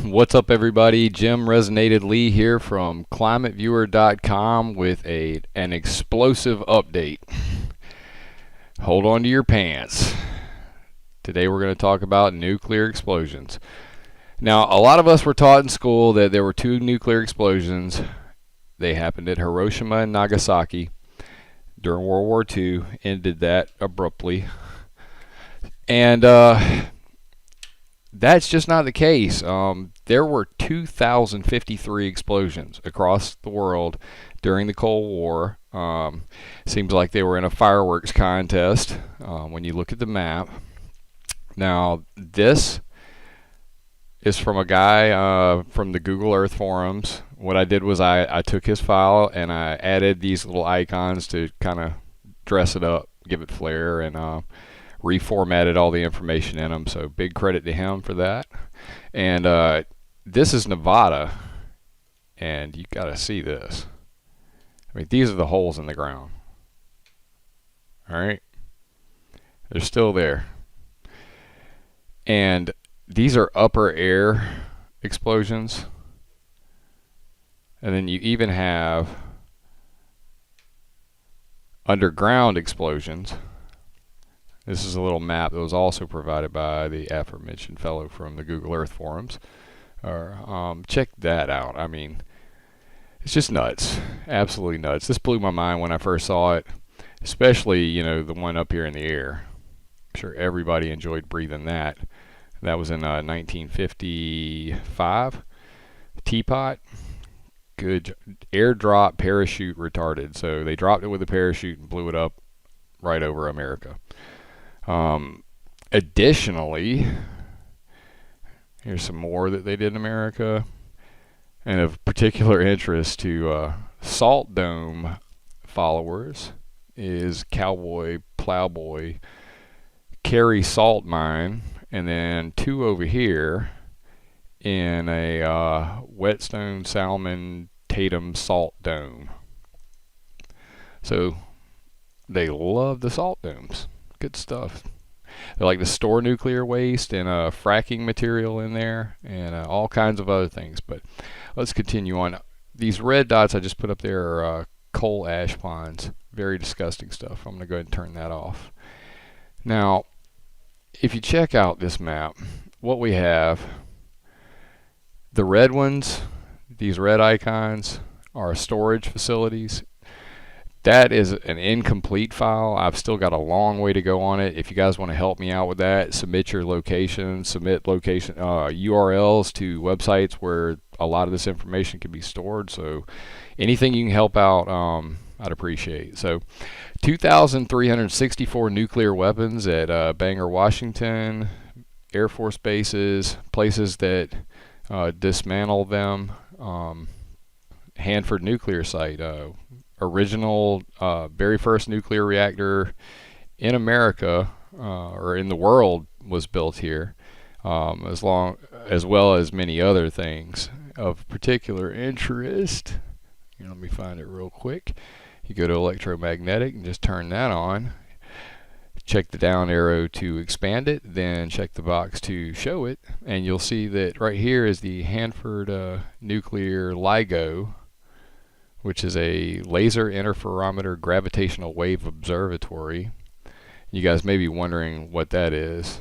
What's up, everybody? Jim Resonated Lee here from climateviewer.com with an explosive update. Hold on to your pants. Today we're going to talk about nuclear explosions. Now, a lot of us were taught in school that there were two nuclear explosions. They happened at Hiroshima and Nagasaki during World War II, ended that abruptly. And that's just not the case. There were 2,053 explosions across the world during the Cold War. Seems like they were in a fireworks contest when you look at the map. Now, this is from a guy from the Google Earth forums. What I did was I took his file and I added these little icons to kind of dress it up, give it flair, and reformatted all the information in them. So big credit to him for that. And this is Nevada, and you got to see this. I mean, these are the holes in the ground. All right, they're still there. And these are upper air explosions. And then you even have underground explosions. This is a little map that was also provided by the aforementioned fellow from the Google Earth forums. Check that out. I mean, it's just nuts. Absolutely nuts. This blew my mind when I first saw it, especially, you know, the one up here in the air. I'm sure everybody enjoyed breathing that. That was in 1955. Teapot. Good. Airdrop parachute retarded. So they dropped it with a parachute and blew it up right over America. Additionally, here's some more that they did in America. And of particular interest to Salt Dome followers is Cowboy Plowboy Carry Salt Mine, and then two over here in a Whetstone Salmon Tatum Salt Dome. So they love the salt domes. Good stuff. They like to store nuclear waste and fracking material in there, and all kinds of other things. But let's continue on. These red dots I just put up there are coal ash ponds. Very disgusting stuff. I'm going to go ahead and turn that off. Now, if you check out this map, what we have, the red ones, these red icons, are storage facilities. That is an incomplete file. I've still got a long way to go on it. If you guys want to help me out with that, submit your location, submit location URLs to websites where a lot of this information can be stored. So anything you can help out, I'd appreciate. So 2,364 nuclear weapons at Bangor, Washington, Air Force bases, places that dismantle them. Hanford nuclear site. Original very first nuclear reactor in America or in the world was built here, as well as many other things of particular interest. Let me find it real quick. You go to electromagnetic and just turn that on. Check the down arrow to expand it, then check the box to show it, and you'll see that right here is the Hanford Nuclear LIGO, which is a laser interferometer gravitational wave observatory. You guys may be wondering what that is,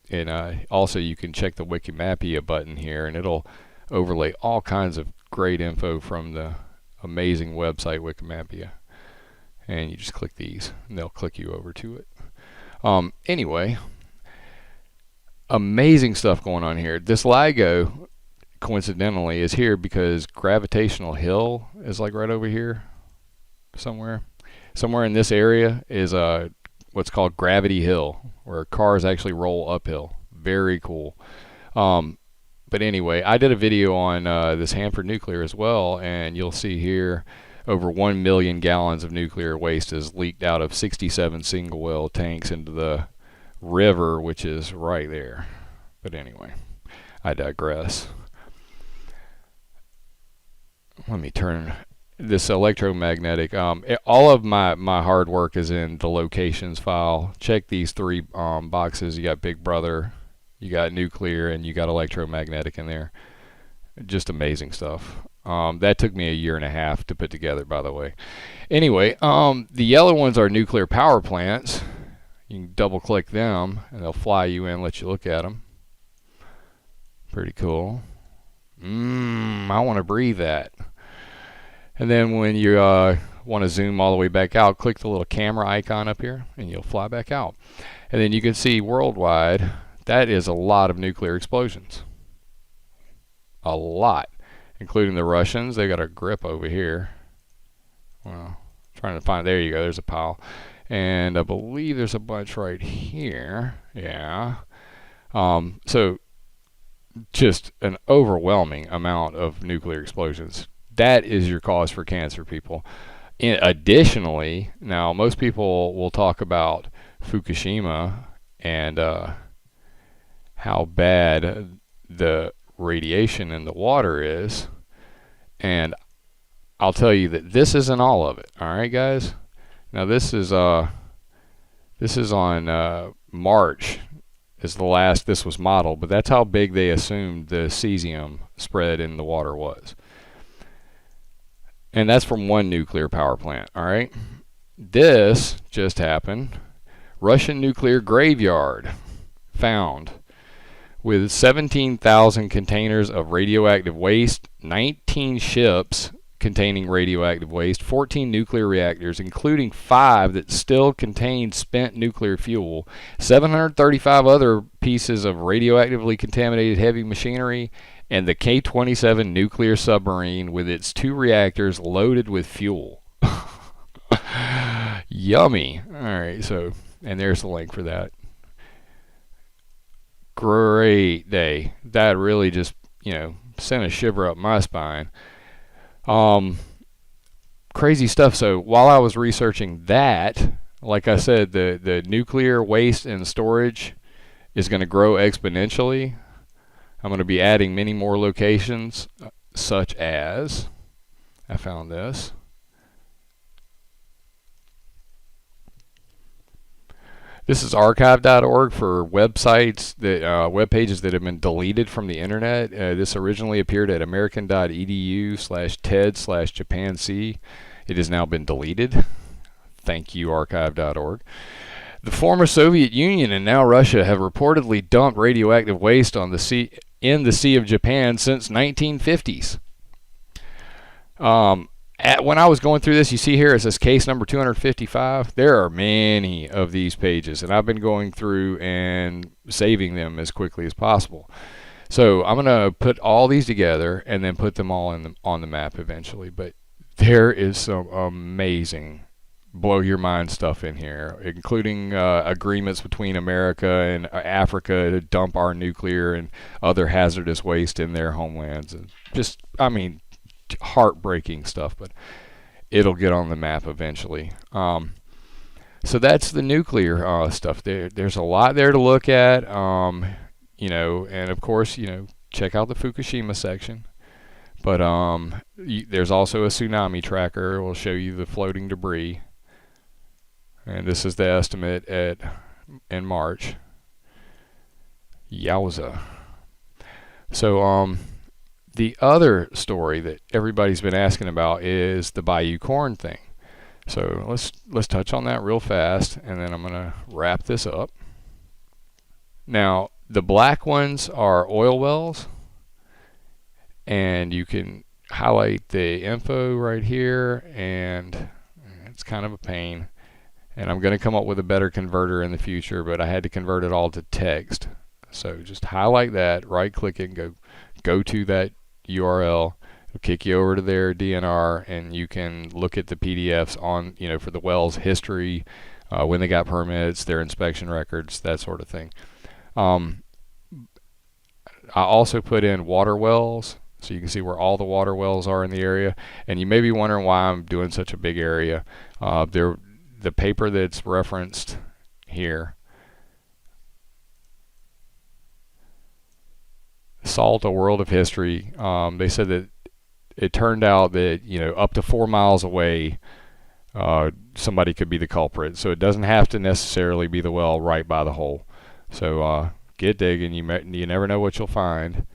and also you can check the Wikimapia button here, and it'll overlay all kinds of great info from the amazing website Wikimapia. And you just click these, and they'll click you over to it. Anyway, amazing stuff going on here. This LIGO, coincidentally, is here because Gravitational Hill is like right over here somewhere in this area is what's called Gravity Hill, where cars actually roll uphill. Very cool. But anyway, I did a video on this Hanford nuclear as well, and you'll see here over 1 million gallons of nuclear waste is leaked out of 67 single well tanks into the river, which is right there. But anyway, I digress. Let me turn this electromagnetic. All of my hard work is in the locations file. Check these three boxes. You got Big Brother, You got nuclear and you got electromagnetic in there. Just amazing stuff. That took me a year and a half to put together, by the way. Anyway, the yellow ones are nuclear power plants. You can double click them and they'll fly you in, let you look at them. Pretty cool. I want to breathe that. And then when you want to zoom all the way back out, click the little camera icon up here and you'll fly back out. And then you can see worldwide, that is a lot of nuclear explosions. A lot. Including the Russians. They got a grip over here. Well, trying to find, there you go, there's a pile. And I believe there's a bunch right here. Yeah. So just an overwhelming amount of nuclear explosions. That is your cause for cancer, people. Additionally, now most people will talk about Fukushima and how bad the radiation in the water is, and I'll tell you that this isn't all of it. All right, guys. Now this is on March is the last this was modeled, but that's how big they assumed the cesium spread in the water was, and that's from one nuclear power plant. All right, this just happened. Russian nuclear graveyard found with 17,000 containers of radioactive waste, 19 ships containing radioactive waste, 14 nuclear reactors, including 5 that still contain spent nuclear fuel, 735 other pieces of radioactively contaminated heavy machinery, and the K-27 nuclear submarine with its 2 reactors loaded with fuel. Yummy. All right, so, and there's the link for that. Great day. That really just, sent a shiver up my spine. Crazy stuff. So while I was researching that, like I said, the nuclear waste and storage is going to grow exponentially. I'm going to be adding many more locations, such as, I found this. This is archive.org for websites, web pages that have been deleted from the internet. This originally appeared at american.edu/ted/japanc. It has now been deleted. Thank you, archive.org. The former Soviet Union and now Russia have reportedly dumped radioactive waste on the sea in the Sea of Japan since 1950s. When I was going through this, you see here it says case number 255. There are many of these pages, and I've been going through and saving them as quickly as possible. So I'm going to put all these together and then put them all on the map eventually. But there is some amazing, blow your mind stuff in here, including agreements between America and Africa to dump our nuclear and other hazardous waste in their homelands. And just, heartbreaking stuff, but it'll get on the map eventually. So that's the nuclear stuff. There's a lot there to look at, and of course, check out the Fukushima section. But there's also a tsunami tracker. It will show you the floating debris, and this is the estimate in March. Yowza. So the other story that everybody's been asking about is the Bayou Corn thing. So let's touch on that real fast, and then I'm going to wrap this up. Now, the black ones are oil wells, and you can highlight the info right here, and it's kind of a pain. And I'm going to come up with a better converter in the future, but I had to convert it all to text. So just highlight that, right-click it, and go to that URL. It'll kick you over to their DNR, and you can look at the PDFs on, for the wells history, when they got permits, their inspection records, that sort of thing. I also put in water wells, so you can see where all the water wells are in the area. And you may be wondering why I'm doing such a big area. The paper that's referenced here, Salt, A World of History, they said that it turned out that, up to 4 miles away, somebody could be the culprit. So it doesn't have to necessarily be the well right by the hole. So get digging. You never know what you'll find.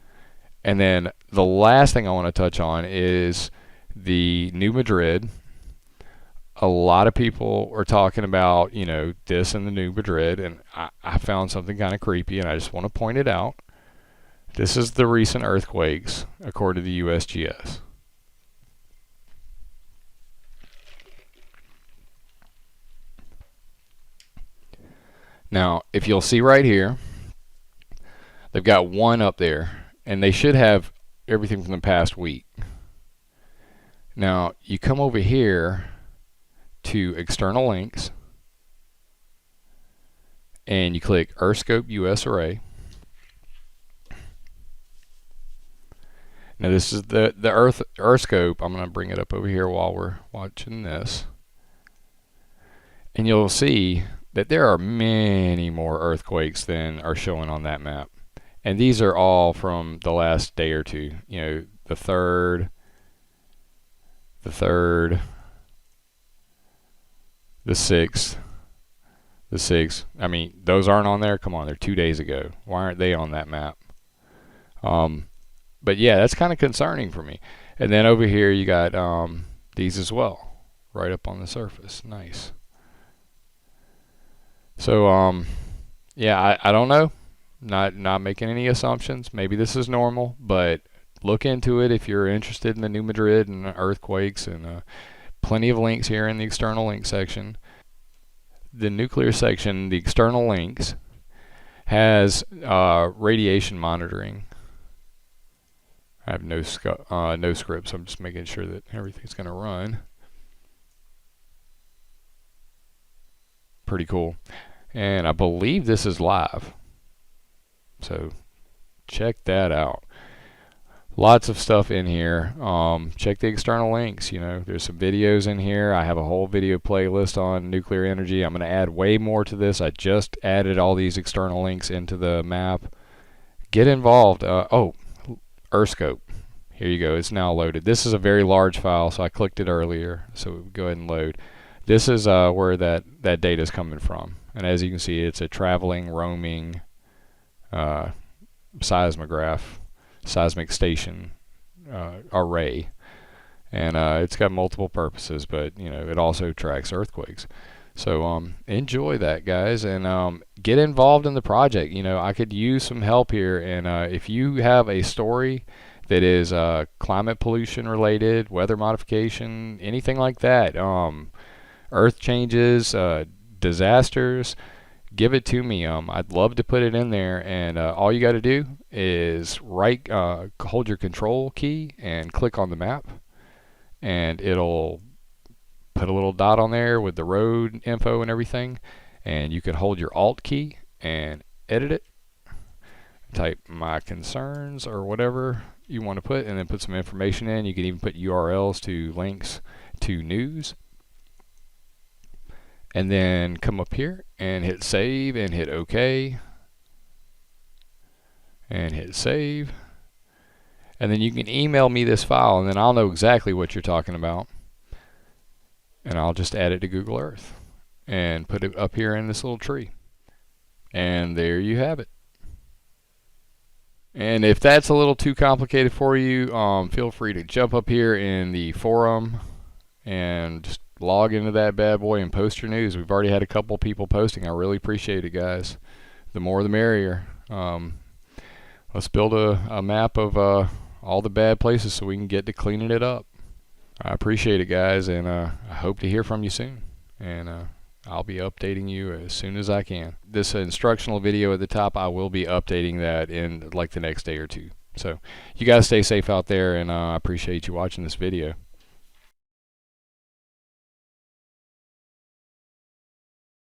And then the last thing I want to touch on is the New Madrid. A lot of people are talking about, this in the New Madrid, and I found something kind of creepy, and I just want to point it out. This is the recent earthquakes, according to the USGS. Now, if you'll see right here, they've got one up there, and they should have everything from the past week. Now, you come over here to external links, and you click Earthscope US Array. Now this is the Earthscope. I'm going to bring it up over here while we're watching this, and you'll see that there are many more earthquakes than are showing on that map, and these are all from the last day or two. The third, the 6th, the 6th. I mean, those aren't on there. Come on, they're 2 days ago. Why aren't they on that map? But yeah, that's kind of concerning for me. And then over here you got these as well, right up on the surface. Nice. So yeah, I don't know. Not making any assumptions. Maybe this is normal, but look into it if you're interested in the New Madrid and earthquakes, and plenty of links here in the external link section. The nuclear section, the external links, has radiation monitoring. I have no scripts. I'm just making sure that everything's going to run. Pretty cool. And I believe this is live. So check that out. Lots of stuff in here. Check the external links. There's some videos in here. I have a whole video playlist on nuclear energy. I'm going to add way more to this. I just added all these external links into the map. Get involved. Earthscope. Here you go. It's now loaded. This is a very large file, so I clicked it earlier. So we'll go ahead and load. This is where that data is coming from. And as you can see, it's a traveling, roaming seismic station array, and it's got multiple purposes, but it also tracks earthquakes. So enjoy that, guys, and get involved in the project. I could use some help here, and if you have a story that is climate pollution related, weather modification, anything like that, earth changes, disasters, give it to me. I'd love to put it in there, and all you got to do is hold your control key and click on the map, and it'll put a little dot on there with the road info and everything, and you can hold your Alt key and edit it, type my concerns or whatever you want to put, and then put some information in. You can even put URLs to links to news, and then come up here and hit save and hit OK and hit save, and then you can email me this file, and then I'll know exactly what you're talking about, and I'll just add it to Google Earth and put it up here in this little tree, and there you have it. And if that's a little too complicated for you, feel free to jump up here in the forum and just log into that bad boy and post your news. We've already had a couple people posting. I really appreciate it, guys. The more the merrier. Let's build a map of all the bad places so we can get to cleaning it up. I appreciate it, guys, and I hope to hear from you soon. And I'll be updating you as soon as I can. This instructional video at the top, I will be updating that in like the next day or two. So you guys stay safe out there, and I appreciate you watching this video.